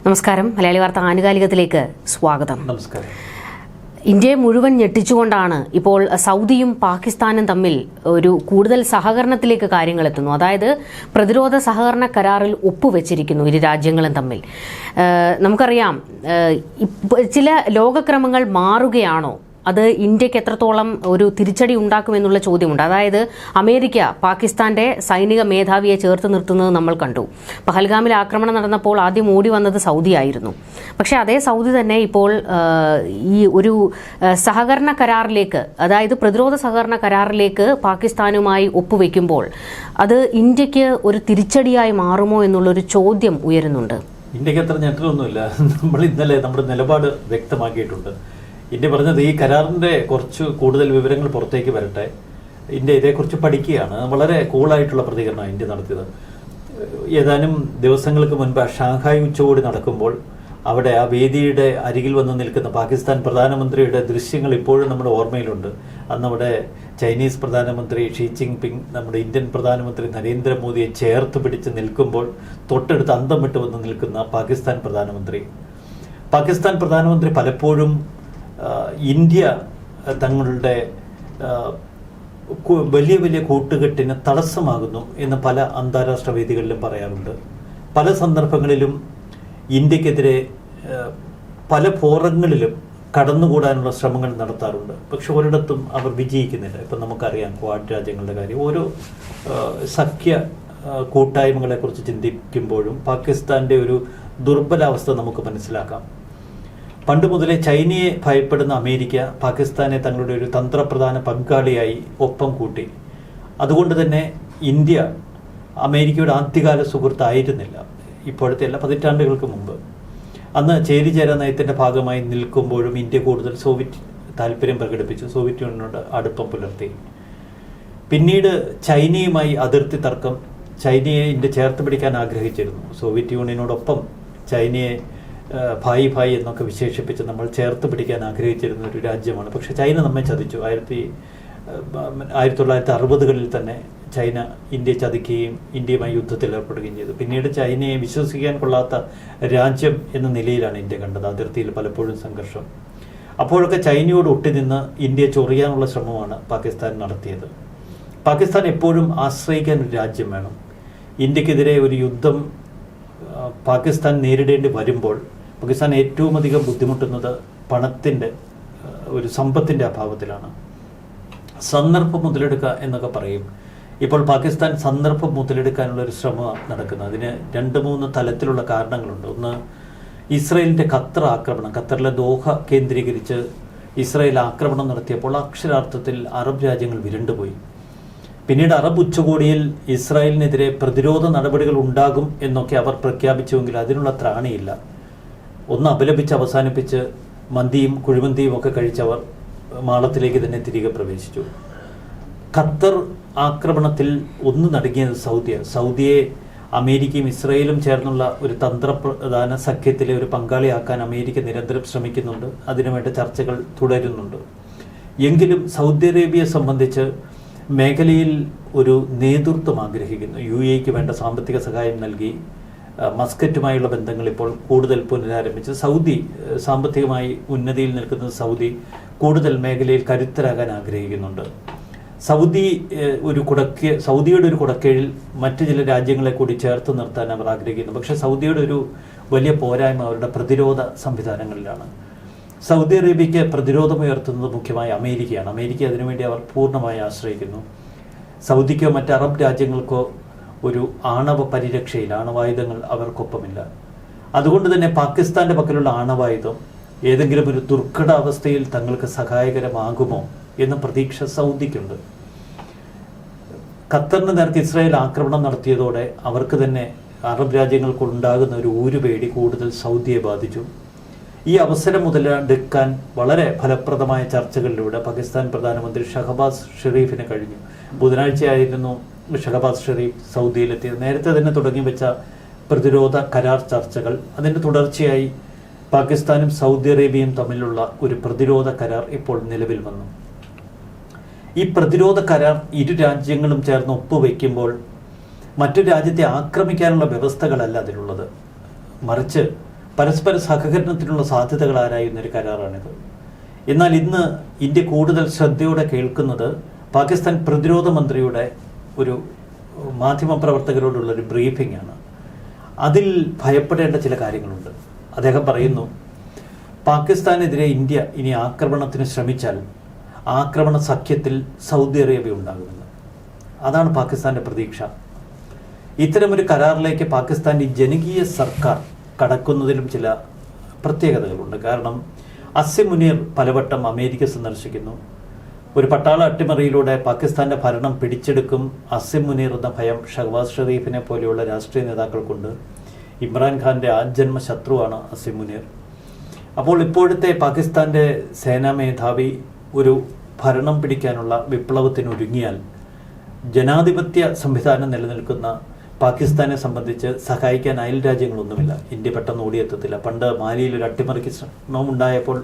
നമസ്കാരം. മലയാളി വാർത്ത ആനുകാലികത്തിലേക്ക് സ്വാഗതം. നമസ്കാരം. ഇന്ത്യയെ മുഴുവൻ ഞെട്ടിച്ചുകൊണ്ടാണ് ഇപ്പോൾ സൗദിയും പാകിസ്ഥാനും തമ്മിൽ ഒരു കൂടുതൽ സഹകരണത്തിലേക്ക് കാര്യങ്ങൾ എത്തുന്നു. അതായത് പ്രതിരോധ സഹകരണ കരാറിൽ ഒപ്പുവെച്ചിരിക്കുന്നു ഇരു രാജ്യങ്ങളും തമ്മിൽ. നമുക്കറിയാം, ചില ലോകക്രമങ്ങൾ മാറുകയാണോ, അത് ഇന്ത്യക്ക് എത്രത്തോളം ഒരു തിരിച്ചടി ഉണ്ടാക്കുമെന്നുള്ള ചോദ്യമുണ്ട്. അതായത് അമേരിക്ക പാകിസ്ഥാന്റെ സൈനിക മേധാവിയെ ചേർത്ത് നിർത്തുന്നത് നമ്മൾ കണ്ടു. പഹൽഗാമിൽ ആക്രമണം നടന്നപ്പോൾ ആദ്യം ഓടി വന്നത് സൗദി ആയിരുന്നു. പക്ഷേ അതേ സൗദി തന്നെ ഇപ്പോൾ ഈ ഒരു സഹകരണ കരാറിലേക്ക്, അതായത് പ്രതിരോധ സഹകരണ കരാറിലേക്ക് പാകിസ്ഥാനുമായി ഒപ്പുവെക്കുമ്പോൾ അത് ഇന്ത്യക്ക് ഒരു തിരിച്ചടിയായി മാറുമോ എന്നുള്ളൊരു ചോദ്യം ഉയരുന്നുണ്ട്. ഇന്ത്യക്ക് അത്ര ഞെട്ടലൊന്നുമില്ല. നമ്മൾ ഇന്നലെ നമ്മുടെ നിലപാട് വ്യക്തമാക്കിയിട്ടുണ്ട്. ഇന്ത്യ പറഞ്ഞത് ഈ കരാറിന്റെ കുറച്ച് കൂടുതൽ വിവരങ്ങൾ പുറത്തേക്ക് വരട്ടെ, ഇന്ത്യ ഇതേക്കുറിച്ച് പഠിക്കുകയാണ്. വളരെ കൂളായിട്ടുള്ള പ്രതികരണമാണ് ഇന്ത്യ നടത്തിയത്. ഏതാനും ദിവസങ്ങൾക്ക് മുൻപ് ഷാങ്ഹായ് ഉച്ചകോടി നടക്കുമ്പോൾ അവിടെ ആ വേദിയുടെ അരികിൽ വന്ന് നിൽക്കുന്ന പാകിസ്ഥാൻ പ്രധാനമന്ത്രിയുടെ ദൃശ്യങ്ങൾ ഇപ്പോഴും നമ്മുടെ ഓർമ്മയിലുണ്ട്. അന്ന് അവിടെ ചൈനീസ് പ്രധാനമന്ത്രി ഷീ ജിൻ പിങ് നമ്മുടെ ഇന്ത്യൻ പ്രധാനമന്ത്രി നരേന്ദ്രമോദിയെ ചേർത്ത് പിടിച്ച് നിൽക്കുമ്പോൾ തൊട്ടടുത്ത് അന്തം വിട്ട് വന്ന് നിൽക്കുന്ന പാകിസ്ഥാൻ പ്രധാനമന്ത്രി പലപ്പോഴും ഇന്ത്യ തങ്ങളുടെ വലിയ വലിയ കൂട്ടുകെട്ടിന് തടസ്സമാകുന്നു എന്ന് പല അന്താരാഷ്ട്ര വേദികളിലും പറയാറുണ്ട്. പല സന്ദർഭങ്ങളിലും ഇന്ത്യക്കെതിരെ പല ഫോറങ്ങളിലും കടന്നുകൂടാനുള്ള ശ്രമങ്ങൾ നടത്താറുണ്ട്. പക്ഷെ ഒരിടത്തും അവർ വിജയിക്കുന്നില്ല. ഇപ്പം നമുക്കറിയാം ക്വാഡ് രാജ്യങ്ങളുടെ കാര്യം. ഓരോ സഖ്യ കൂട്ടായ്മകളെക്കുറിച്ച് ചിന്തിക്കുമ്പോഴും പാകിസ്ഥാൻ്റെ ഒരു ദുർബലാവസ്ഥ നമുക്ക് മനസ്സിലാക്കാം. പണ്ട് മുതലേ ചൈനയെ ഭയപ്പെടുന്ന അമേരിക്ക പാകിസ്ഥാനെ തങ്ങളുടെ ഒരു തന്ത്രപ്രധാന പങ്കാളിയായി ഒപ്പം കൂട്ടി. അതുകൊണ്ട് തന്നെ ഇന്ത്യ അമേരിക്കയുടെ ആദ്യകാല സുഹൃത്തായിരുന്നില്ല. ഇപ്പോഴത്തെ എല്ലാ പതിറ്റാണ്ടുകൾക്ക് മുമ്പ്. അന്ന് ചേരിചേരാ നയത്തിൻ്റെ ഭാഗമായി നിൽക്കുമ്പോഴും ഇന്ത്യ കൂടുതൽ സോവിയറ്റ് താല്പര്യം പ്രകടിപ്പിച്ചു, സോവിയറ്റ് യൂണിയനോട് അടുപ്പം പുലർത്തി. പിന്നീട് ചൈനയുമായി അതിർത്തി തർക്കം, ചൈനയെ ഇന്ത്യ ചേർത്ത് പിടിക്കാൻ ആഗ്രഹിച്ചിരുന്നു. സോവിയറ്റ് യൂണിയനോടൊപ്പം ചൈനയെ ഭായി എന്നൊക്കെ വിശേഷിപ്പിച്ച് നമ്മൾ ചേർത്ത് പിടിക്കാൻ ആഗ്രഹിച്ചിരുന്ന ഒരു രാജ്യമാണ്. പക്ഷെ ചൈന നമ്മെ ചതിച്ചു. 1960കളിൽ തന്നെ ചൈന ഇന്ത്യയെ ചതിക്കുകയും ഇന്ത്യയുമായി യുദ്ധത്തിൽ ഏർപ്പെടുകയും ചെയ്തു. പിന്നീട് ചൈനയെ വിശ്വസിക്കാൻ കൊള്ളാത്ത രാജ്യം എന്ന നിലയിലാണ് ഇന്ത്യ കണ്ടത്. അതിർത്തിയിൽ പലപ്പോഴും സംഘർഷം. അപ്പോഴൊക്കെ ചൈനയോട് ഒട്ടിനിന്ന് ഇന്ത്യയെ ചൊറിയാനുള്ള ശ്രമമാണ് പാകിസ്ഥാൻ നടത്തിയത്. പാകിസ്ഥാൻ എപ്പോഴും ആശ്രയിക്കാൻ ഒരു രാജ്യം വേണം. ഇന്ത്യക്കെതിരെ ഒരു യുദ്ധം പാകിസ്ഥാൻ നേരിടേണ്ടി വരുമ്പോൾ പാകിസ്ഥാൻ ഏറ്റവും അധികം ബുദ്ധിമുട്ടുന്നത് പണത്തിൻ്റെ ഒരു സമ്പത്തിൻ്റെ അഭാവത്തിലാണ്. സന്ദർഭം മുതലെടുക്കുക എന്നൊക്കെ പറയും. ഇപ്പോൾ പാകിസ്ഥാൻ സന്ദർഭം മുതലെടുക്കാനുള്ള ഒരു ശ്രമം നടക്കുന്നത്. അതിന് 2-3 തലത്തിലുള്ള കാരണങ്ങളുണ്ട്. ഒന്ന്, ഇസ്രയേലിൻ്റെ ഖത്തർ ആക്രമണം. ഖത്തറിലെ ദോഹ കേന്ദ്രീകരിച്ച് ഇസ്രയേൽ ആക്രമണം നടത്തിയപ്പോൾ അക്ഷരാർത്ഥത്തിൽ അറബ് രാജ്യങ്ങൾ വിരണ്ടുപോയി. പിന്നീട് അറബ് ഉച്ചകോടിയിൽ ഇസ്രായേലിനെതിരെ പ്രതിരോധ നടപടികൾ ഉണ്ടാകും എന്നൊക്കെ അവർ പ്രഖ്യാപിച്ചുവെങ്കിൽ അതിനുള്ള ത്രാണിയില്ല. ഒന്ന് അപലപിച്ച് അവസാനിപ്പിച്ച് മന്തിയും കുഴിമന്തിയും ഒക്കെ കഴിച്ചവർ മാളത്തിലേക്ക് തന്നെ തിരികെ പ്രവേശിച്ചു. ഖത്തർ ആക്രമണത്തിൽ ഒന്ന് നടുങ്ങിയത് സൗദിയാണ്. സൗദിയെ അമേരിക്കയും ഇസ്രായേലും ചേർന്നുള്ള ഒരു തന്ത്രപ്രധാന സഖ്യത്തിലെ ഒരു പങ്കാളിയാക്കാൻ അമേരിക്ക നിരന്തരം ശ്രമിക്കുന്നുണ്ട്. അതിനുവേണ്ട ചർച്ചകൾ തുടരുന്നുണ്ട്. എങ്കിലും സൗദി അറേബ്യയെ സംബന്ധിച്ച് മേഖലയിൽ ഒരു നേതൃത്വം ആഗ്രഹിക്കുന്നു. UAEക്ക് വേണ്ട സാമ്പത്തിക സഹായം നൽകി മസ്കറ്റുമായുള്ള ബന്ധങ്ങൾ ഇപ്പോൾ കൂടുതൽ പുനരാരംഭിച്ച് സൗദി സാമ്പത്തികമായി ഉന്നതിയിൽ നിൽക്കുന്ന സൗദി കൂടുതൽ മേഖലയിൽ കരുത്തരാകാൻ ആഗ്രഹിക്കുന്നുണ്ട്. സൗദിയുടെ ഒരു കുടക്കീഴിൽ മറ്റു ചില രാജ്യങ്ങളെ കൂടി ചേർത്ത് നിർത്താൻ അവർ ആഗ്രഹിക്കുന്നു. പക്ഷേ സൗദിയുടെ ഒരു വലിയ പോരായ്മ അവരുടെ പ്രതിരോധ സംവിധാനങ്ങളിലാണ്. സൗദി അറേബ്യയ്ക്ക് പ്രതിരോധമുയർത്തുന്നത് മുഖ്യമായി അമേരിക്കയാണ്. അമേരിക്ക അതിനുവേണ്ടി അവർ പൂർണ്ണമായി ആശ്രയിക്കുന്നു. സൗദിക്കോ മറ്റ് അറബ് രാജ്യങ്ങൾക്കോ ഒരു ആണവ പരിരക്ഷയിൽ ആണവായുധങ്ങൾ അവർക്കൊപ്പമില്ല. അതുകൊണ്ട് തന്നെ പാകിസ്ഥാൻ്റെ പക്കലുള്ള ആണവായുധം ഏതെങ്കിലും ഒരു ദുർഘടാവസ്ഥയിൽ തങ്ങൾക്ക് സഹായകരമാകുമോ എന്ന പ്രതീക്ഷ സൗദിക്കുണ്ട്. ഖത്തറിന് നേർക്ക് ഇസ്രായേൽ ആക്രമണം നടത്തിയതോടെ അവർക്ക് തന്നെ അറബ് രാജ്യങ്ങൾക്കുണ്ടാകുന്ന ഒരു ഊരുപേടി കൂടുതൽ സൗദിയെ ബാധിച്ചു. ഈ അവസരം മുതലെടുക്കാൻ വളരെ ഫലപ്രദമായ ചർച്ചകളിലൂടെ പാകിസ്ഥാൻ പ്രധാനമന്ത്രി ഷഹബാസ് ഷെരീഫിന് കഴിഞ്ഞു. ബുധനാഴ്ചയായിരുന്നു ഷഹബാസ് ഷെരീഫ് സൗദിയിലെത്തിയത്. നേരത്തെ തന്നെ തുടങ്ങി വെച്ച പ്രതിരോധ കരാർ ചർച്ചകൾ, അതിൻ്റെ തുടർച്ചയായി പാകിസ്ഥാനും സൗദി അറേബ്യയും തമ്മിലുള്ള ഒരു പ്രതിരോധ കരാർ ഇപ്പോൾ നിലവിൽ വന്നു. ഈ പ്രതിരോധ കരാർ ഇരു രാജ്യങ്ങളും ചേർന്ന് ഒപ്പുവെക്കുമ്പോൾ മറ്റു രാജ്യത്തെ ആക്രമിക്കാനുള്ള വ്യവസ്ഥകളല്ല അതിലുള്ളത്. മറിച്ച് പരസ്പര സഹകരണത്തിനുള്ള സാധ്യതകൾ ആരായുന്നൊരു കരാറാണിത്. എന്നാൽ ഇന്ന് ഇന്ത്യ കൂടുതൽ ശ്രദ്ധയോടെ കേൾക്കുന്നത് പാകിസ്ഥാൻ പ്രതിരോധ മന്ത്രിയുടെ ഒരു മാധ്യമപ്രവർത്തകരോടുള്ളൊരു ബ്രീഫിംഗ് ആണ്. അതിൽ ഭയപ്പെടേണ്ട ചില കാര്യങ്ങളുണ്ട്. അദ്ദേഹം പറയുന്നു, പാകിസ്ഥാനെതിരെ ഇന്ത്യ ഇനി ആക്രമണത്തിന് ശ്രമിച്ചാൽ ആക്രമണ സഖ്യത്തിൽ സൗദി അറേബ്യ ഉണ്ടാകുമെന്ന്. അതാണ് പാകിസ്ഥാന്റെ പ്രതീക്ഷ. ഇത്തരമൊരു കരാറിലേക്ക് പാകിസ്ഥാന്റെ ജനകീയ സർക്കാർ കടക്കുന്നതിലും ചില പ്രത്യേകതകളുണ്ട്. കാരണം അസിം മുനീർ പലവട്ടം അമേരിക്ക സന്ദർശിക്കുന്നു. ഒരു പട്ടാള അട്ടിമറിയിലൂടെ പാകിസ്ഥാന്റെ ഭരണം പിടിച്ചെടുക്കും അസിം മുനീർ എന്ന ഭയം ഷഹബാസ് ഷെരീഫിനെ പോലെയുള്ള രാഷ്ട്രീയ നേതാക്കൾക്കുണ്ട്. ഇമ്രാൻഖാന്റെ ആജന്മ ശത്രുവാണ് അസിം മുനീർ. അപ്പോൾ ഇപ്പോഴത്തെ പാകിസ്ഥാന്റെ സേനാ മേധാവി ഒരു ഭരണം പിടിക്കാനുള്ള വിപ്ലവത്തിന് ഒരുങ്ങിയാൽ ജനാധിപത്യ സംവിധാനം നിലനിൽക്കുന്ന പാകിസ്ഥാനെ സംബന്ധിച്ച് സഹായിക്കാൻ അയൽ രാജ്യങ്ങളൊന്നുമില്ല. ഇന്ത്യ പെട്ടെന്ന് ഓടിയെത്തത്തില്ല. പണ്ട് മാലിയിൽ ഒരു അട്ടിമറിക്ക് ശ്രമമുണ്ടായപ്പോൾ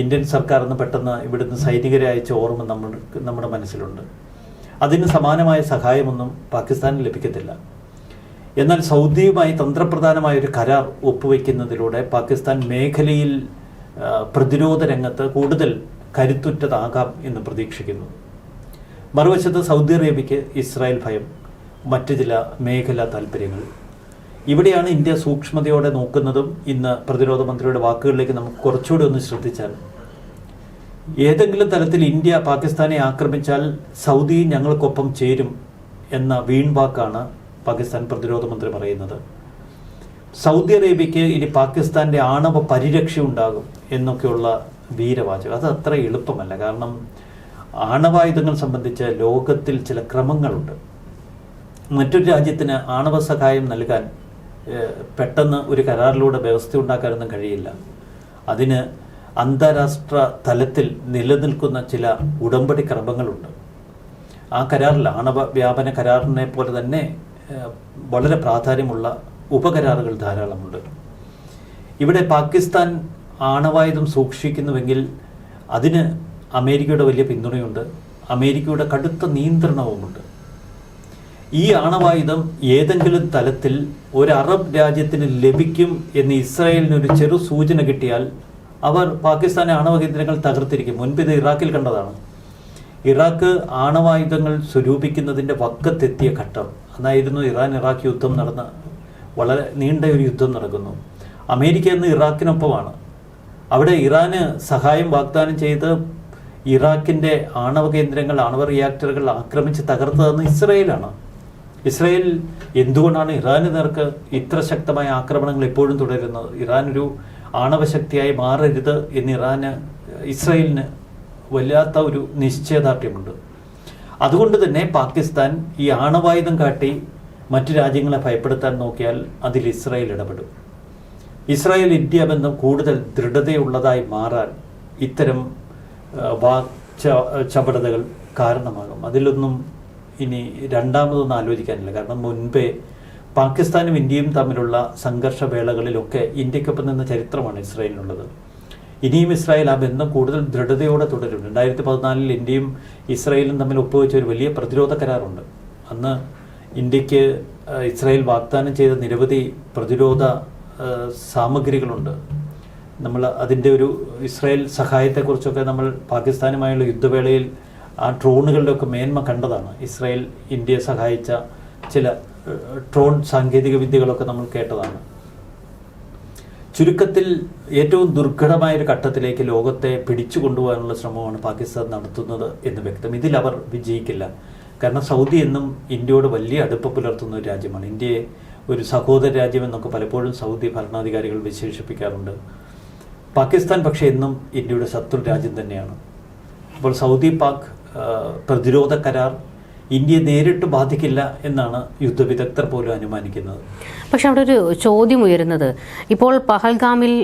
ഇന്ത്യൻ സർക്കാർ എന്ന് പെട്ടെന്ന് ഇവിടുന്ന് സൈനികരെ അയച്ച ഓർമ്മ നമ്മുടെ മനസ്സിലുണ്ട്. അതിന് സമാനമായ സഹായമൊന്നും പാകിസ്ഥാന് ലഭിക്കത്തില്ല. എന്നാൽ സൗദിയുമായി തന്ത്രപ്രധാനമായ ഒരു കരാർ ഒപ്പുവെക്കുന്നതിലൂടെ പാകിസ്ഥാൻ മേഖലയിൽ പ്രതിരോധ രംഗത്ത് കൂടുതൽ കരുത്തുറ്റതാകാം എന്ന് പ്രതീക്ഷിക്കുന്നു. മറുവശത്ത് സൗദി അറേബ്യയ്ക്ക് ഇസ്രായേൽ ഭയം, മറ്റ് ചില മേഖലാ താല്പര്യങ്ങൾ. ഇവിടെയാണ് ഇന്ത്യ സൂക്ഷ്മതയോടെ നോക്കുന്നതും. ഇന്ന് പ്രതിരോധ മന്ത്രിയുടെ വാക്കുകളിലേക്ക് നമുക്ക് കുറച്ചുകൂടി ഒന്ന് ശ്രദ്ധിച്ചാൽ, ഏതെങ്കിലും തലത്തിൽ ഇന്ത്യ പാകിസ്ഥാനെ ആക്രമിച്ചാൽ സൗദി ഞങ്ങൾക്കൊപ്പം ചേരും എന്ന വീൺവാക്കാണ് പാകിസ്ഥാൻ പ്രതിരോധ മന്ത്രി പറയുന്നത്. സൗദി അറേബ്യയ്ക്ക് ഇനി പാകിസ്ഥാന്റെ ആണവ പരിരക്ഷ ഉണ്ടാകും എന്നൊക്കെയുള്ള വീരവാചകം. അത് അത്ര എളുപ്പമല്ല. കാരണം ആണവായുധങ്ങൾ സംബന്ധിച്ച് ലോകത്തിൽ ചില ക്രമങ്ങളുണ്ട്. മറ്റൊരു രാജ്യത്തിന് ആണവ സഹായം നൽകാൻ പെട്ടെന്ന് ഒരു കരാറിലൂടെ വ്യവസ്ഥ ഉണ്ടാക്കാനൊന്നും കഴിയില്ല. അതിന് അന്താരാഷ്ട്ര തലത്തിൽ നിലനിൽക്കുന്ന ചില ഉടമ്പടി ക്രമങ്ങളുണ്ട്. ആ കരാറിൽ ആണവ വ്യാപന കരാറിനെ പോലെ തന്നെ വളരെ പ്രാധാന്യമുള്ള ഉപകരാറുകൾ ധാരാളമുണ്ട്. ഇവിടെ പാകിസ്ഥാൻ ആണവായുധം സൂക്ഷിക്കുന്നുവെങ്കിൽ അതിന് അമേരിക്കയുടെ വലിയ പിന്തുണയുണ്ട്. അമേരിക്കയുടെ കടുത്ത നിയന്ത്രണവുമുണ്ട്. ഈ ആണവായുധം ഏതെങ്കിലും തലത്തിൽ ഒരു അറബ് രാജ്യത്തിന് ലഭിക്കും എന്ന് ഇസ്രായേലിനൊരു ചെറു സൂചന കിട്ടിയാൽ അവർ പാകിസ്ഥാനെ ആണവ കേന്ദ്രങ്ങൾ തകർത്തിരിക്കും. മുൻപ് ഇത് ഇറാഖിൽ കണ്ടതാണ്. ഇറാഖ് ആണവായുധങ്ങൾ സ്വരൂപിക്കുന്നതിൻ്റെ വക്കത്തെത്തിയ ഘട്ടം അതായിരുന്നു. ഇറാഖ് യുദ്ധം നടന്ന വളരെ നീണ്ട ഒരു യുദ്ധം നടക്കുന്നു. അമേരിക്ക എന്ന് ഇറാഖിനൊപ്പമാണ്. അവിടെ ഇറാന് സഹായം വാഗ്ദാനം ചെയ്ത് ഇറാഖിൻ്റെ ആണവ കേന്ദ്രങ്ങൾ, ആണവ റിയാക്ടറുകൾ ആക്രമിച്ച് തകർത്തതെന്ന് ഇസ്രായേലാണ്. ഇസ്രായേൽ എന്തുകൊണ്ടാണ് ഇറാന് നേർക്ക് ഇത്ര ശക്തമായ ആക്രമണങ്ങൾ എപ്പോഴും തുടരുന്നത്? ഇറാൻ ഒരു ആണവശക്തിയായി മാറരുത് എന്ന് ഇസ്രായേലിന് വല്ലാത്ത ഒരു നിശ്ചയദാർഢ്യമുണ്ട്. അതുകൊണ്ട് തന്നെ പാകിസ്ഥാൻ ഈ ആണവായുധം കാട്ടി മറ്റു രാജ്യങ്ങളെ ഭയപ്പെടുത്താൻ നോക്കിയാൽ അതിൽ ഇസ്രായേൽ ഇടപെടും. ഇസ്രായേൽ ഇന്ത്യ ബന്ധം കൂടുതൽ ദൃഢതയുള്ളതായി മാറാൻ ഇത്തരം ചപടതകൾ കാരണമാകും. അതിലൊന്നും ഇനി രണ്ടാമതൊന്നും ആലോചിക്കാനില്ല. കാരണം മുൻപേ പാകിസ്ഥാനും ഇന്ത്യയും തമ്മിലുള്ള സംഘർഷവേളകളിലൊക്കെ ഇന്ത്യക്കൊപ്പം നിന്ന ചരിത്രമാണ് ഇസ്രായേലിനുള്ളത്. ഇനിയും ഇസ്രായേൽ ആ ബന്ധം കൂടുതൽ ദൃഢതയോടെ തുടരും. 2014 ഇന്ത്യയും ഇസ്രായേലും തമ്മിൽ ഒപ്പുവെച്ച ഒരു വലിയ പ്രതിരോധ കരാറുണ്ട്. അന്ന് ഇന്ത്യക്ക് ഇസ്രായേൽ വാഗ്ദാനം ചെയ്ത നിരവധി പ്രതിരോധ സാമഗ്രികളുണ്ട്. നമ്മൾ അതിൻ്റെ ഒരു ഇസ്രായേൽ സഹായത്തെക്കുറിച്ചൊക്കെ നമ്മൾ പാകിസ്ഥാനുമായുള്ള യുദ്ധവേളയിൽ ആ ഡ്രോണുകളുടെയൊക്കെ മേന്മ കണ്ടതാണ്. ഇസ്രായേൽ ഇന്ത്യയെ സഹായിച്ച ചില ഡ്രോൺ സാങ്കേതിക വിദ്യകളൊക്കെ നമ്മൾ കേട്ടതാണ്. ചുരുക്കത്തിൽ ഏറ്റവും ദുർഘടമായൊരു ഘട്ടത്തിലേക്ക് ലോകത്തെ പിടിച്ചു കൊണ്ടുപോകാനുള്ള ശ്രമമാണ് പാകിസ്ഥാൻ നടത്തുന്നത് എന്ന് വ്യക്തം. ഇതിൽ അവർ വിജയിക്കില്ല. കാരണം സൗദി എന്നും ഇന്ത്യയോട് വലിയ അടുപ്പം പുലർത്തുന്ന ഒരു രാജ്യമാണ്. ഇന്ത്യയെ ഒരു സഹോദര രാജ്യമെന്നൊക്കെ പലപ്പോഴും സൗദി ഭരണാധികാരികൾ വിശേഷിപ്പിക്കാറുണ്ട്. പാകിസ്ഥാൻ പക്ഷേ എന്നും ഇന്ത്യയുടെ ശത്രു രാജ്യം തന്നെയാണ്. അപ്പോൾ സൗദി പാക് പ്രതിരോധ കരാർ ഇന്ത്യയെ നേരിട്ട് ബാധിക്കില്ല എന്നാണ് യുദ്ധവിദഗ്ധർ പോലും അനുമാനിക്കുന്നത്. പക്ഷെ അവിടെ ഒരു ചോദ്യം ഉയരുന്നത്, ഇപ്പോൾ പഹൽഗാമിൽ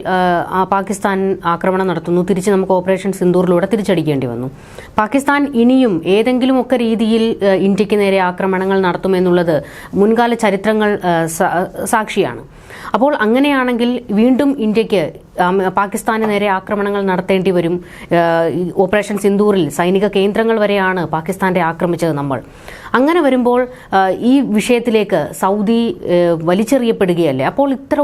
പാകിസ്ഥാൻ ആക്രമണം നടത്തുന്നു, തിരിച്ച് നമുക്ക് ഓപ്പറേഷൻ സിന്ദൂറിലൂടെ തിരിച്ചടിക്കേണ്ടി വന്നു. പാകിസ്ഥാൻ ഇനിയും ഏതെങ്കിലുമൊക്കെ രീതിയിൽ ഇന്ത്യക്ക് നേരെ ആക്രമണങ്ങൾ നടത്തുമെന്നുള്ളത് മുൻകാല ചരിത്രങ്ങൾ സാക്ഷിയാണ്. അപ്പോൾ അങ്ങനെയാണെങ്കിൽ വീണ്ടും ഇന്ത്യക്ക് പാകിസ്ഥാന് നേരെ ആക്രമണങ്ങൾ നടത്തേണ്ടി വരും. ഈ ഓപ്പറേഷൻ സിന്ദൂറിൽ സൈനിക കേന്ദ്രങ്ങൾ വരെയാണ് പാകിസ്ഥാന്റെ ആക്രമിച്ചത് നമ്മൾ. അങ്ങനെ വരുമ്പോൾ ഈ വിഷയത്തിലേക്ക് സൗദി വലിച്ചെറിയപ്പെടുകയല്ലേ? അപ്പോൾ ഇത്ര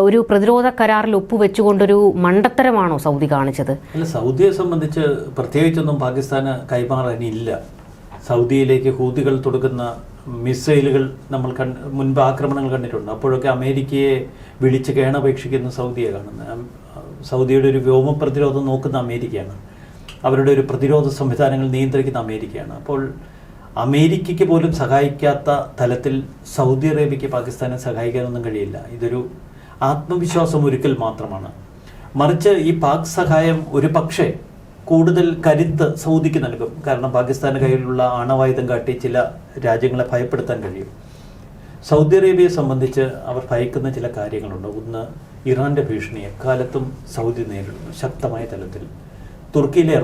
ഒരു പ്രതിരോധ കരാറിൽ ഒപ്പുവെച്ചുകൊണ്ടൊരു മണ്ടത്തരമാണോ സൗദി കാണിച്ചത്? അല്ല, സൗദിയെ സംബന്ധിച്ച് പ്രത്യേകിച്ചൊന്നും പാകിസ്ഥാന് കൈമാറാനില്ല. സൗദിയിലേക്ക് ഹൂതികൾ തൊടുക്കുന്ന മിസൈലുകൾ നമ്മൾ മുൻപ് ആക്രമണങ്ങൾ കണ്ടിട്ടുണ്ട്. അപ്പോഴൊക്കെ അമേരിക്കയെ വിളിച്ച് കേണപേക്ഷിക്കുന്ന സൗദിയെ കാണുന്നത്. സൗദിയുടെ ഒരു വ്യോമ പ്രതിരോധം നോക്കുന്ന അമേരിക്കയാണ്. അവരുടെ ഒരു പ്രതിരോധ സംവിധാനങ്ങൾ നിയന്ത്രിക്കുന്ന അമേരിക്കയാണ്. അപ്പോൾ അമേരിക്കയ്ക്ക് പോലും സഹായിക്കാത്ത തലത്തിൽ സൗദി അറേബ്യയ്ക്ക് പാകിസ്ഥാനെ സഹായിക്കാനൊന്നും കഴിയില്ല. ഇതൊരു ആത്മവിശ്വാസം ഒരുക്കൽ മാത്രമാണ്. മറിച്ച് ഈ പാക് സഹായം ഒരു പക്ഷേ കൂടുതൽ കരുത്ത് സൗദിക്ക് നൽകും. കാരണം പാകിസ്ഥാന്റെ കയ്യിലുള്ള ആണവായുധം കാട്ടി ചില രാജ്യങ്ങളെ ഭയപ്പെടുത്താൻ കഴിയും. സൗദി അറേബ്യയെ സംബന്ധിച്ച് അവർ ഭയക്കുന്ന ചില കാര്യങ്ങളുണ്ട്. ഒന്ന്, ഇറാന്റെ ഭീഷണി എക്കാലത്തും സൗദി നേരിടുന്നു ശക്തമായ തലത്തിൽ. തുർക്കിയിലെ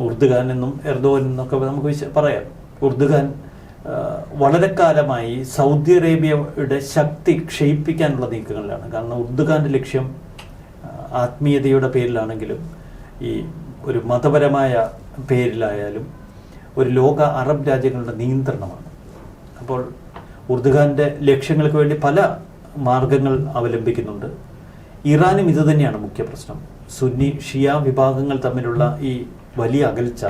ഉർദുഗാൻ എന്നൊക്കെ നമുക്ക് പറയാം. ഉർദുഗാൻ വളരെ കാലമായി സൗദി അറേബ്യയുടെ ശക്തി ക്ഷയിപ്പിക്കാനുള്ള നീക്കങ്ങളിലാണ്. കാരണം ഉർദുഗാന്റെ ലക്ഷ്യം ആത്മീയതയുടെ പേരിലാണെങ്കിലും ഈ ഒരു മതപരമായ പേരിലായാലും ഒരു ലോക അറബ് രാജ്യങ്ങളുടെ നിയന്ത്രണമാണ്. അപ്പോൾ ഉർദുഗാന്റെ ലക്ഷ്യങ്ങൾക്ക് വേണ്ടി പല മാർഗങ്ങൾ അവലംബിക്കുന്നുണ്ട്. ഇറാനും ഇത് തന്നെയാണ് മുഖ്യ പ്രശ്നം. സുന്നി ഷിയ വിഭാഗങ്ങൾ തമ്മിലുള്ള ഈ വലിയ അകൽച്ച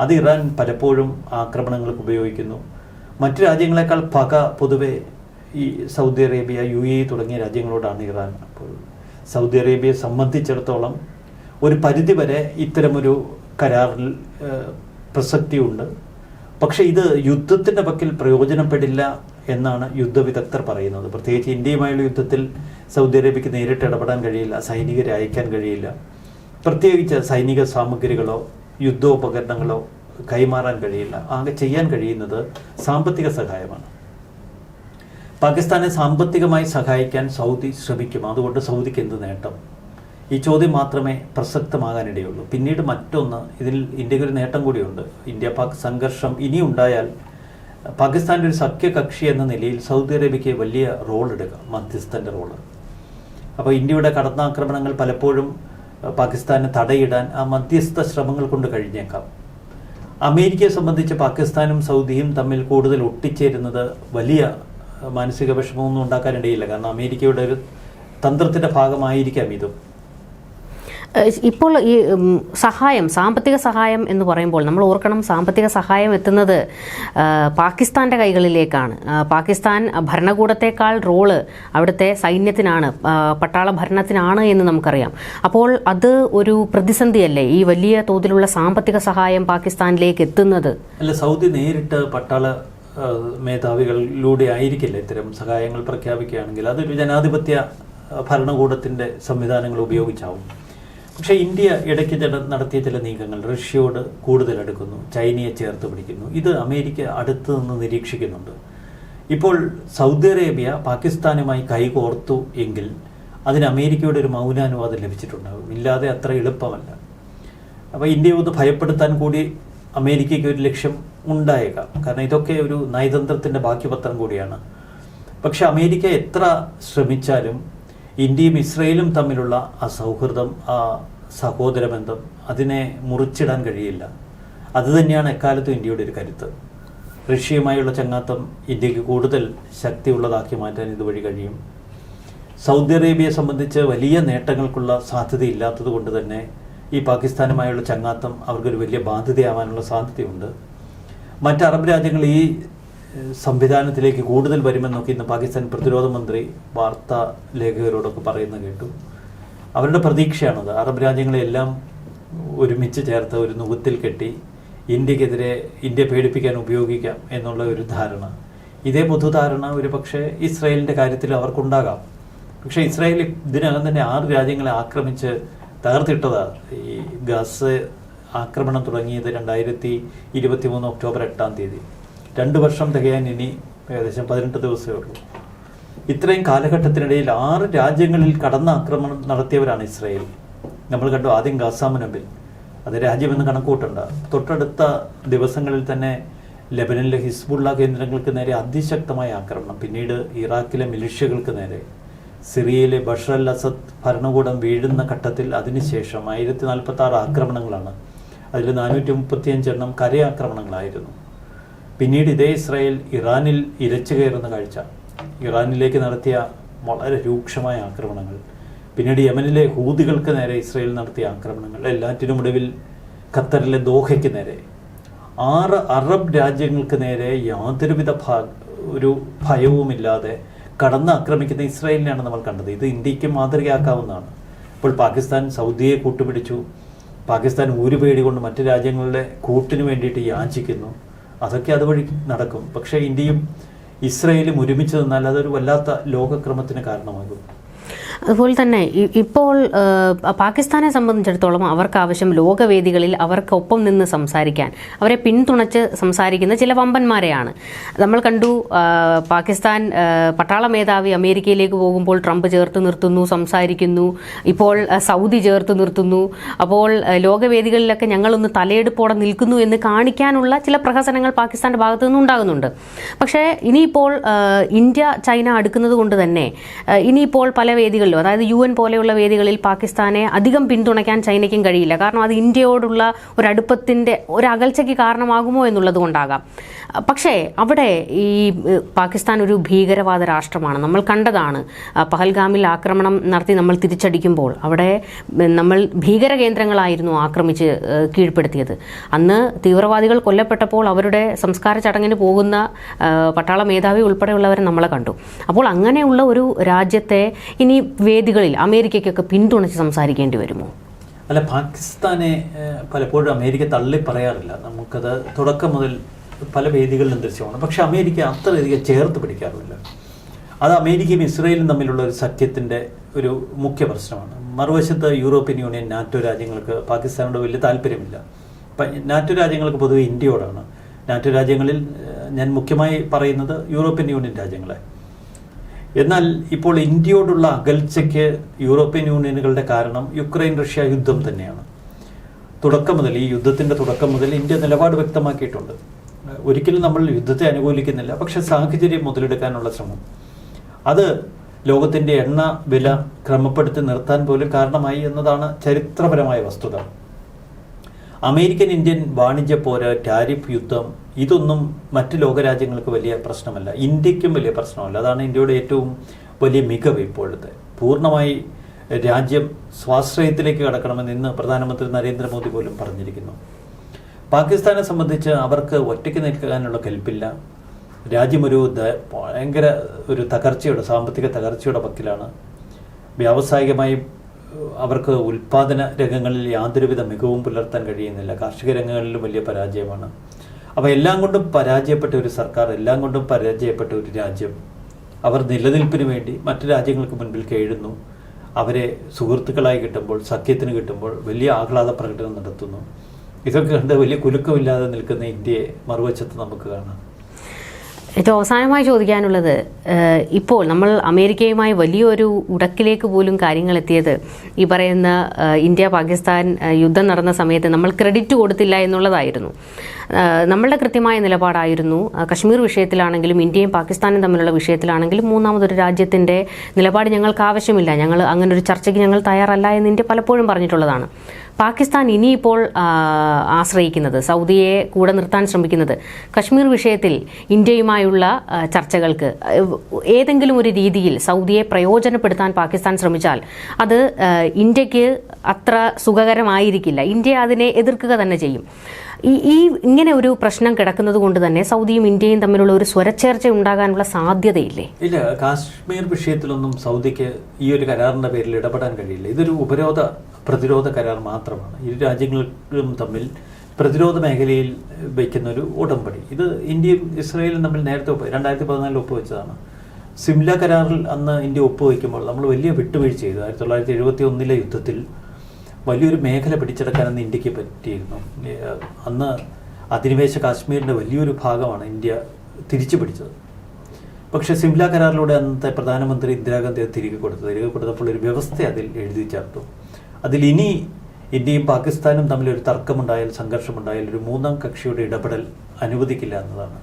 അത് ഇറാൻ പലപ്പോഴും ആക്രമണങ്ങൾക്ക് ഉപയോഗിക്കുന്നു. മറ്റു രാജ്യങ്ങളെക്കാൾ പക പൊതുവെ ഈ സൗദി അറേബ്യ, UAE തുടങ്ങിയ രാജ്യങ്ങളോടാണ് ഇറാൻ. അപ്പോൾ സൗദി അറേബ്യയെ സംബന്ധിച്ചിടത്തോളം ഒരു പരിധിവരെ ഇത്തരമൊരു കരാറിൽ പ്രസക്തിയുണ്ട്. പക്ഷേ ഇത് യുദ്ധത്തിൻ്റെ പക്കൽ പ്രയോജനപ്പെടില്ല എന്നാണ് യുദ്ധവിദഗ്ധർ പറയുന്നത്. പ്രത്യേകിച്ച് ഇന്ത്യയുമായുള്ള യുദ്ധത്തിൽ സൗദി അറേബ്യക്ക് നേരിട്ട് ഇടപെടാൻ കഴിയില്ല, സൈനികരെ അയക്കാൻ കഴിയില്ല. പ്രത്യേകിച്ച് സൈനിക സാമഗ്രികളോ യുദ്ധോപകരണങ്ങളോ കൈമാറാൻ കഴിയില്ല. ആകെ ചെയ്യാൻ കഴിയുന്നത് സാമ്പത്തിക സഹായമാണ്. പാകിസ്ഥാനെ സാമ്പത്തികമായി സഹായിക്കാൻ സൗദി ശ്രമിക്കും. അതുകൊണ്ട് സൗദിക്ക് എന്ത് നേട്ടം? ഈ ചോദ്യം മാത്രമേ പ്രസക്തമാകാനിടയുള്ളൂ. പിന്നീട് മറ്റൊന്ന്, ഇതിൽ ഇന്ത്യക്ക് ഒരു നേട്ടം കൂടിയുണ്ട്. ഇന്ത്യ പാക് സംഘർഷം ഇനി ഉണ്ടായാൽ പാകിസ്ഥാൻ്റെ ഒരു സഖ്യകക്ഷി എന്ന നിലയിൽ സൗദി അറേബ്യയ്ക്ക് വലിയ റോൾ എടുക്കാം, മധ്യസ്ഥൻ്റെ റോള്. അപ്പോൾ ഇന്ത്യയുടെ കടന്നാക്രമണങ്ങൾ പലപ്പോഴും പാകിസ്ഥാനെ തടയിടാൻ ആ മധ്യസ്ഥ ശ്രമങ്ങൾ കൊണ്ട് കഴിഞ്ഞേക്കാം. അമേരിക്കയെ സംബന്ധിച്ച് പാകിസ്ഥാനും സൗദിയും തമ്മിൽ കൂടുതൽ ഒട്ടിച്ചേരുന്നത് വലിയ മാനസിക വിഷമമൊന്നും ഉണ്ടാക്കാനിടയില്ല. കാരണം അമേരിക്കയുടെ ഒരു തന്ത്രത്തിൻ്റെ ഭാഗമായിരിക്കാം ഇതും. ഇപ്പോൾ ഈ സാമ്പത്തിക സഹായം എന്ന് പറയുമ്പോൾ നമ്മൾ ഓർക്കണം, സാമ്പത്തിക സഹായം എത്തുന്നത് പാകിസ്ഥാന്റെ കൈകളിലേക്കാണ്. പാകിസ്ഥാൻ ഭരണകൂടത്തെക്കാൾ റോള് അവിടുത്തെ സൈന്യത്തിനാണ്, പട്ടാള ഭരണത്തിനാണ് എന്ന് നമുക്കറിയാം. അപ്പോൾ അത് ഒരു പ്രതിസന്ധിയല്ലേ, ഈ വലിയ തോതിലുള്ള സാമ്പത്തിക സഹായം പാകിസ്ഥാനിലേക്ക് എത്തുന്നത്? അല്ല, സൗദി നേരിട്ട് പട്ടാള മേധാവികളിലൂടെ ആയിരിക്കില്ല ഇത്തരം സഹായങ്ങൾ പ്രഖ്യാപിക്കുകയാണെങ്കിൽ. അതൊരു ജനാധിപത്യ ഭരണകൂടത്തിൻ്റെ സംവിധാനങ്ങൾ ഉപയോഗിച്ചാവും. പക്ഷേ ഇന്ത്യ ഇടയ്ക്ക് നടത്തിയ ചില നീക്കങ്ങൾ, റഷ്യയോട് കൂടുതൽ അടുക്കുന്നു, ചൈനയെ ചേർത്ത് പിടിക്കുന്നു, ഇത് അമേരിക്ക അടുത്ത് നിന്ന് നിരീക്ഷിക്കുന്നുണ്ട്. ഇപ്പോൾ സൗദി അറേബ്യ പാകിസ്ഥാനുമായി കൈകോർത്തു എങ്കിൽ അതിന് അമേരിക്കയുടെ ഒരു മൗനാനുവാദം ലഭിച്ചിട്ടുണ്ടാകും. ഇല്ലാതെ അത്ര എളുപ്പമല്ല. അപ്പോൾ ഇന്ത്യയെ ഒന്ന് ഭയപ്പെടുത്താൻ കൂടി അമേരിക്കയ്ക്ക് ഒരു ലക്ഷ്യം ഉണ്ടായേക്കാം. കാരണം ഇതൊക്കെ ഒരു നയതന്ത്രത്തിൻ്റെ ബാക്കിപത്രം കൂടിയാണ്. പക്ഷെ അമേരിക്ക എത്ര ശ്രമിച്ചാലും ഇന്ത്യയും ഇസ്രയേലും തമ്മിലുള്ള ആ സൗഹൃദം, ആ സഹോദരബന്ധം, അതിനെ മുറിച്ചിടാൻ കഴിയില്ല. അതുതന്നെയാണ് എക്കാലത്തും ഇന്ത്യയുടെ ഒരു കരുത്ത്. റഷ്യയുമായുള്ള ചങ്ങാത്തം ഇന്ത്യക്ക് കൂടുതൽ ശക്തിയുള്ളതാക്കി മാറ്റാൻ ഇതുവഴി കഴിയും. സൗദി അറേബ്യയെ സംബന്ധിച്ച് വലിയ നേട്ടങ്ങൾക്കുള്ള സാധ്യതയില്ലാത്തത് കൊണ്ട് തന്നെ ഈ പാകിസ്ഥാനുമായുള്ള ചങ്ങാത്തം അവർക്കൊരു വലിയ ബാധ്യതയാവാനുള്ള സാധ്യതയുണ്ട്. മറ്റ് അറബ് രാജ്യങ്ങൾ ഈ സംവിധാനത്തിലേക്ക് കൂടുതൽ വരുമെന്നൊക്കെ ഇന്ന് പാകിസ്ഥാൻ പ്രതിരോധ മന്ത്രി വാർത്താ ലേഖകരോടൊക്കെ പറയുന്നത് കേട്ടു. അവരുടെ പ്രതീക്ഷയാണത്. അറബ് രാജ്യങ്ങളെല്ലാം ഒരുമിച്ച് ചേർത്ത് ഒരു നുകത്തിൽ കെട്ടി ഇന്ത്യക്കെതിരെ ഇന്ത്യ പേടിപ്പിക്കാൻ ഉപയോഗിക്കാം എന്നുള്ള ഒരു ധാരണ. ഇതേ പൊതുധാരണ ഒരു പക്ഷേ ഇസ്രായേലിൻ്റെ കാര്യത്തിൽ അവർക്കുണ്ടാകാം. പക്ഷേ ഇസ്രായേൽ ഇതിനകം തന്നെ 6 രാജ്യങ്ങളെ ആക്രമിച്ച് തകർത്തിട്ടതാണ്. ഈ ഗാസ് ആക്രമണം തുടങ്ങിയത് 2023 ഒക്ടോബർ 8 2 വർഷം തികയാൻ ഇനി ഏകദേശം 18 ദിവസമേ ഉള്ളൂ. ഇത്രയും കാലഘട്ടത്തിനിടയിൽ 6 രാജ്യങ്ങളിൽ ആക്രമണം നടത്തിയവരാണ് ഇസ്രായേൽ. നമ്മൾ കണ്ടു ആദ്യം ഗാസ മുനമ്പിൽ, അത് രാജ്യമെന്ന് കണക്കൂട്ടണ്ട. തൊട്ടടുത്ത ദിവസങ്ങളിൽ തന്നെ ലെബനനിലെ ഹിസ്ബുള്ള കേന്ദ്രങ്ങൾക്ക് നേരെ അതിശക്തമായ ആക്രമണം, പിന്നീട് ഇറാഖിലെ മിലിഷ്യകൾക്ക് നേരെ, സിറിയയിലെ ബഷർ അൽ അസദ് ഭരണകൂടം വീഴുന്ന ഘട്ടത്തിൽ അതിനുശേഷം 1046 ആക്രമണങ്ങളാണ്. അതിൽ 435 കരയാക്രമണങ്ങളായിരുന്നു. പിന്നീട് ഇതേ ഇസ്രായേൽ ഇറാനിൽ ഇരച്ചു കയറുന്ന കാഴ്ച, ഇറാനിലേക്ക് നടത്തിയ വളരെ രൂക്ഷമായ ആക്രമണങ്ങൾ, പിന്നീട് യമനിലെ ഹൂതികൾക്ക് നേരെ ഇസ്രായേൽ നടത്തിയ ആക്രമണങ്ങൾ, എല്ലാറ്റിനുമൊടുവിൽ ഖത്തറിലെ ദോഹയ്ക്ക് നേരെ 6 അറബ് രാജ്യങ്ങൾക്ക് നേരെ യാതൊരുവിധ ഒരു ഭയവുമില്ലാതെ കടന്ന് ആക്രമിക്കുന്ന ഇസ്രായേലിനെയാണ് നമ്മൾ കണ്ടത്. ഇത് ഇന്ത്യക്ക് മാതൃകയാക്കാവുന്നതാണ്. ഇപ്പോൾ പാകിസ്ഥാൻ സൗദിയെ കൂട്ടുപിടിച്ചു, പാകിസ്ഥാൻ ഊരുപേടി കൊണ്ട് മറ്റ് രാജ്യങ്ങളുടെ കൂട്ടിന് വേണ്ടിയിട്ട് യാചിക്കുന്നു. അതൊക്കെ അതുവഴി നടക്കും. പക്ഷേ ഇന്ത്യയും ഇസ്രായേലും ഒരുമിച്ച് നിന്നാൽ അതൊരു വല്ലാത്ത ലോകക്രമത്തിന് കാരണമാകും. അതുപോലെ തന്നെ ഇപ്പോൾ പാകിസ്ഥാനെ സംബന്ധിച്ചിടത്തോളം അവർക്ക് ആവശ്യം ലോകവേദികളിൽ അവർക്കൊപ്പം നിന്ന് സംസാരിക്കാൻ, അവരെ പിന്തുണച്ച് സംസാരിക്കുന്ന ചില വമ്പന്മാരെയാണ്. നമ്മൾ കണ്ടു, പാകിസ്ഥാൻ പട്ടാള മേധാവി അമേരിക്കയിലേക്ക് പോകുമ്പോൾ ട്രംപ് ചേർത്ത് നിർത്തുന്നു, സംസാരിക്കുന്നു. ഇപ്പോൾ സൗദി ചേർത്ത് നിർത്തുന്നു. അപ്പോൾ ലോകവേദികളിലൊക്കെ ഞങ്ങളൊന്ന് തലയെടുപ്പോടെ നിൽക്കുന്നു എന്ന് കാണിക്കാനുള്ള ചില പ്രഹസനങ്ങൾ പാകിസ്ഥാന്റെ ഭാഗത്തു നിന്നുണ്ടാകുന്നുണ്ട്. പക്ഷേ ഇനിയിപ്പോൾ ഇന്ത്യ ചൈന അടുക്കുന്നത് കൊണ്ട് തന്നെ ഇനിയിപ്പോൾ പല വേദികളിലും, അതായത് UN പോലെയുള്ള വേദികളിൽ പാകിസ്ഥാനെ അധികം പിന്തുണയ്ക്കാൻ ചൈനയ്ക്കും കഴിയില്ല. കാരണം അത് ഇന്ത്യയോടുള്ള ഒരു അടുപ്പത്തിൻ്റെ ഒരു അകൽച്ചയ്ക്ക് കാരണമാകുമോ എന്നുള്ളത് കൊണ്ടാകാം. പക്ഷേ അവിടെ ഈ പാകിസ്ഥാൻ ഒരു ഭീകരവാദ രാഷ്ട്രമാണ്. നമ്മൾ കണ്ടതാണ്, പഹൽഗാമിൽ ആക്രമണം നടത്തി നമ്മൾ തിരിച്ചടിക്കുമ്പോൾ അവിടെ നമ്മൾ ഭീകര കേന്ദ്രങ്ങളായിരുന്നു ആക്രമിച്ച് കീഴ്പ്പെടുത്തിയത്. അന്ന് തീവ്രവാദികൾ കൊല്ലപ്പെട്ടപ്പോൾ അവരുടെ സംസ്കാര ചടങ്ങിന് പോകുന്ന പട്ടാള മേധാവി ഉൾപ്പെടെയുള്ളവരെ നമ്മളെ കണ്ടു. അപ്പോൾ അങ്ങനെയുള്ള ഒരു രാജ്യത്തെ ഇനി വേദികളിൽ അമേരിക്കയ്ക്കൊക്കെ പിന്തുണച്ച് സംസാരിക്കേണ്ടി വരുമോ? അല്ല, പാകിസ്ഥാനെ പലപ്പോഴും അമേരിക്ക തള്ളി പറയാറില്ല. നമുക്കത് തുടക്കം മുതൽ പല വേദികളിലും ദൃശ്യമാണ്. പക്ഷെ അമേരിക്ക അത്രയധികം ചേർത്ത് പിടിക്കാറില്ല. അത് അമേരിക്കയും ഇസ്രായേലും തമ്മിലുള്ള ഒരു സഖ്യത്തിൻ്റെ ഒരു മുഖ്യ പ്രശ്നമാണ്. മറുവശത്ത് യൂറോപ്യൻ യൂണിയൻ, നാറ്റോ രാജ്യങ്ങൾക്ക് പാകിസ്ഥാനോട് വലിയ താല്പര്യമില്ല. നാറ്റോ രാജ്യങ്ങൾക്ക് പൊതുവെ ഇന്ത്യയോടാണ്. നാറ്റോ രാജ്യങ്ങളിൽ ഞാൻ മുഖ്യമായി പറയുന്നത് യൂറോപ്യൻ യൂണിയൻ രാജ്യങ്ങളെ. എന്നാൽ ഇപ്പോൾ ഇന്ത്യയോടുള്ള അകൽച്ചയ്ക്ക് യൂറോപ്യൻ യൂണിയനുകളുടെ കാരണം യുക്രൈൻ റഷ്യ യുദ്ധം തന്നെയാണ്. തുടക്കം മുതൽ, ഈ യുദ്ധത്തിൻ്റെ തുടക്കം മുതൽ ഇന്ത്യ നിലപാട് വ്യക്തമാക്കിയിട്ടുണ്ട്. ഒരിക്കലും നമ്മൾ യുദ്ധത്തെ അനുകൂലിക്കുന്നില്ല, പക്ഷെ സാഹചര്യം മുതലെടുക്കാനുള്ള ശ്രമം, അത് ലോകത്തിൻ്റെ എണ്ണ വില ക്രമപ്പെടുത്തി നിർത്താൻ പോലും കാരണമായി എന്നതാണ് ചരിത്രപരമായ വസ്തുത. അമേരിക്കൻ ഇന്ത്യൻ വാണിജ്യ പോര്, ടാരിഫ് യുദ്ധം, ഇതൊന്നും മറ്റ് ലോകരാജ്യങ്ങൾക്ക് വലിയ പ്രശ്നമല്ല, ഇന്ത്യക്കും വലിയ പ്രശ്നമല്ല. അതാണ് ഇന്ത്യയുടെ ഏറ്റവും വലിയ മികവ് ഇപ്പോഴത്തെ. പൂർണ്ണമായി രാജ്യം സ്വാശ്രയത്തിലേക്ക് കടക്കണമെന്ന് ഇന്ന് പ്രധാനമന്ത്രി നരേന്ദ്രമോദി പോലും പറഞ്ഞിരിക്കുന്നു. പാകിസ്ഥാനെ സംബന്ധിച്ച് അവർക്ക് ഒറ്റയ്ക്ക് നിൽക്കാനുള്ള കെൽപ്പില്ല. രാജ്യമൊരു ഭയങ്കര ഒരു തകർച്ചയുടെ, സാമ്പത്തിക തകർച്ചയുടെ പക്കിലാണ്. വ്യാവസായികമായി അവർക്ക് ഉൽപ്പാദന രംഗങ്ങളിൽ യാതൊരുവിധ മികവും പുലർത്താൻ കഴിയുന്നില്ല. കാർഷിക രംഗങ്ങളിലും വലിയ പരാജയമാണ്. അപ്പോൾ എല്ലാം കൊണ്ടും പരാജയപ്പെട്ട ഒരു സർക്കാർ, എല്ലാം കൊണ്ടും പരാജയപ്പെട്ട ഒരു രാജ്യം, അവർ നിലനിൽപ്പിന് വേണ്ടി മറ്റു രാജ്യങ്ങൾക്ക് മുൻപിൽ കേഴുന്നു. അവരെ സുഹൃത്തുക്കളായി കിട്ടുമ്പോൾ, സഖ്യത്തിന് കിട്ടുമ്പോൾ വലിയ ആഹ്ലാദ പ്രകടനം നടത്തുന്നു. ഇതൊക്കെ കണ്ട് വലിയ കുലുക്കമില്ലാതെ നിൽക്കുന്ന ഇന്ത്യയെ മറുവശത്ത് നമുക്ക് കാണാം. ഏറ്റവും അവസാനമായി ചോദിക്കാനുള്ളത്, ഇപ്പോൾ നമ്മൾ അമേരിക്കയുമായി വലിയൊരു ഉടക്കിലേക്ക് പോലും കാര്യങ്ങൾ എത്തിയത് ഈ പറയുന്ന ഇന്ത്യ പാകിസ്ഥാൻ യുദ്ധം നടന്ന സമയത്ത് നമ്മൾ ക്രെഡിറ്റ് കൊടുത്തില്ല എന്നുള്ളതായിരുന്നു. നമ്മളുടെ കൃത്യമായ നിലപാടായിരുന്നു. കശ്മീർ വിഷയത്തിലാണെങ്കിലും ഇന്ത്യയും പാകിസ്ഥാനും തമ്മിലുള്ള വിഷയത്തിലാണെങ്കിലും മൂന്നാമതൊരു രാജ്യത്തിൻ്റെ നിലപാട് ഞങ്ങൾക്ക് ആവശ്യമില്ല, ഞങ്ങൾ അങ്ങനൊരു ചർച്ചയ്ക്ക് ഞങ്ങൾ തയ്യാറല്ല എന്ന് ഇന്ത്യ പലപ്പോഴും പറഞ്ഞിട്ടുള്ളതാണ്. പാകിസ്ഥാൻ ഇനിയിപ്പോൾ ആശ്രയിക്കുന്നത്, സൗദിയെ കൂടെ നിർത്താൻ ശ്രമിക്കുന്നത് കശ്മീർ വിഷയത്തിൽ ഇന്ത്യയുമായുള്ള ചർച്ചകൾക്ക് ഏതെങ്കിലും ഒരു രീതിയിൽ സൗദിയെ പ്രയോജനപ്പെടുത്താൻ പാകിസ്ഥാൻ ശ്രമിച്ചാൽ അത് ഇന്ത്യക്ക് അത്ര സുഖകരമായിരിക്കില്ല. ഇന്ത്യ അതിനെ എതിർക്കുക തന്നെ ചെയ്യും. ഇങ്ങനെ ഒരു പ്രശ്നം കിടക്കുന്നത് കൊണ്ട് തന്നെ സൗദിയും ഇന്ത്യയും തമ്മിലുള്ള ഒരു സ്വരച്ചേർച്ച ഉണ്ടാകാനുള്ള സാധ്യതയില്ലേ? ഇല്ല, കാശ്മീർ വിഷയത്തിലൊന്നും സൗദിക്ക് ഈ ഒരു കരാറിന്റെ പേരിൽ ഇടപെടാൻ കഴിയില്ല. ഇതൊരു പ്രതിരോധ കരാർ മാത്രമാണ്. ഇരു രാജ്യങ്ങളും തമ്മിൽ പ്രതിരോധ മേഖലയിൽ വയ്ക്കുന്ന ഒരു ഉടമ്പടി. ഇത് ഇന്ത്യയും ഇസ്രായേലും തമ്മിൽ നേരത്തെ 2014 ഒപ്പുവെച്ചതാണ്. സിംല കരാറിൽ അന്ന് ഇന്ത്യ ഒപ്പുവയ്ക്കുമ്പോൾ നമ്മൾ വലിയ വിട്ടുവീഴ്ച ചെയ്തു. 1971 യുദ്ധത്തിൽ വലിയൊരു മേഖല പിടിച്ചെടുക്കാനെന്ന് ഇന്ത്യക്ക് പറ്റിയിരുന്നു. അന്ന് അധിനിവേശ കാശ്മീരിൻ്റെ വലിയൊരു ഭാഗമാണ് ഇന്ത്യ തിരിച്ചു പിടിച്ചത്. പക്ഷേ സിംല കരാറിലൂടെ അന്നത്തെ പ്രധാനമന്ത്രി ഇന്ദിരാഗാന്ധി അത് തിരികെ കൊടുത്തപ്പോൾ ഒരു വ്യവസ്ഥ അതിൽ എഴുതി ചേർത്തു. അതിൽ ഇനി ഇന്ത്യയും പാകിസ്ഥാനും തമ്മിലൊരു തർക്കമുണ്ടായാൽ, സംഘർഷമുണ്ടായാൽ ഒരു മൂന്നാം കക്ഷിയുടെ ഇടപെടൽ അനുവദിക്കില്ല എന്നതാണ്.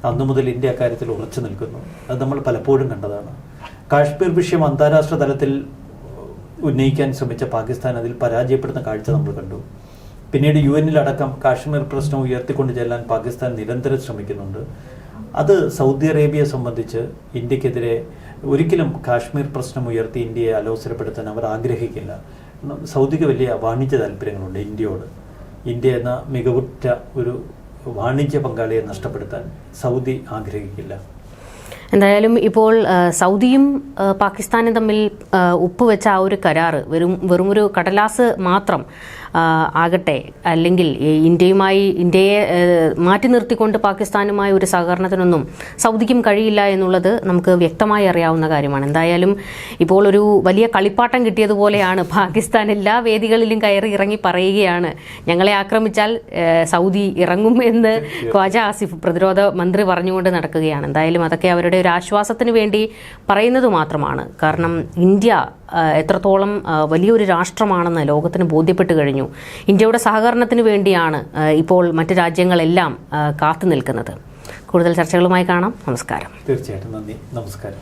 അന്നു മുതൽ ഇന്ത്യ അക്കാര്യത്തിൽ ഉറച്ചു നിൽക്കുന്നു. അത് നമ്മൾ പലപ്പോഴും കണ്ടതാണ്. കാശ്മീർ വിഷയം അന്താരാഷ്ട്ര തലത്തിൽ ഉന്നയിക്കാൻ ശ്രമിച്ച പാകിസ്ഥാൻ അതിൽ പരാജയപ്പെടുന്ന കാഴ്ച നമ്മൾ കണ്ടു. പിന്നീട് UN-അടക്കം കാശ്മീർ പ്രശ്നം ഉയർത്തിക്കൊണ്ട് ചെല്ലാൻ പാകിസ്ഥാൻ നിരന്തരം ശ്രമിക്കുന്നുണ്ട്. അത് സൗദി അറേബ്യയെ സംബന്ധിച്ച് ഇന്ത്യക്കെതിരെ ഒരിക്കലും കാശ്മീർ പ്രശ്നം ഉയർത്തി ഇന്ത്യയെ അലോസരപ്പെടുത്താൻ അവർ ആഗ്രഹിക്കില്ല. സൗദിക്ക് വലിയ വാണിജ്യ താല്പര്യങ്ങളുണ്ട് ഇന്ത്യയോട്. ഇന്ത്യ എന്ന മികവുറ്റ ഒരു വാണിജ്യ പങ്കാളിയെ നഷ്ടപ്പെടുത്താൻ സൗദി ആഗ്രഹിക്കില്ല. എന്തായാലും ഇപ്പോൾ സൗദിയും പാകിസ്ഥാനും തമ്മിൽ ഒപ്പുവെച്ച ആ ഒരു കരാറ് വെറുമൊരു കടലാസ് മാത്രം ആകട്ടെ, അല്ലെങ്കിൽ ഇന്ത്യയെ മാറ്റി നിർത്തിക്കൊണ്ട് പാകിസ്ഥാനുമായി ഒരു സഹകരണത്തിനൊന്നും സൗദിക്കും കഴിയില്ല എന്നുള്ളത് നമുക്ക് വ്യക്തമായി അറിയാവുന്ന കാര്യമാണ്. എന്തായാലും ഇപ്പോൾ ഒരു വലിയ കളിപ്പാട്ടം കിട്ടിയതുപോലെയാണ് പാകിസ്ഥാൻ എല്ലാ വേദികളിലും കയറി ഇറങ്ങി പറയുകയാണ്, ഞങ്ങളെ ആക്രമിച്ചാൽ സൗദി ഇറങ്ങും എന്ന് ഖ്വാജ ആസിഫ് പ്രതിരോധ മന്ത്രി പറഞ്ഞുകൊണ്ട് നടക്കുകയാണ്. എന്തായാലും അതൊക്കെ അവരുടെ ഒരു ആശ്വാസത്തിന് വേണ്ടി പറയുന്നത് മാത്രമാണ്. കാരണം ഇന്ത്യ എത്രത്തോളം വലിയൊരു രാഷ്ട്രമാണെന്ന് ലോകത്തിന് ബോധ്യപ്പെട്ട് കഴിഞ്ഞു. ഇന്ത്യയുടെ സഹകരണത്തിന് വേണ്ടിയാണ് ഇപ്പോൾ മറ്റ് രാജ്യങ്ങളെല്ലാം കാത്തു നിൽക്കുന്നത്. കൂടുതൽ ചർച്ചകളുമായി കാണാം. നമസ്കാരം. തീർച്ചയായിട്ടും നന്ദി. നമസ്കാരം.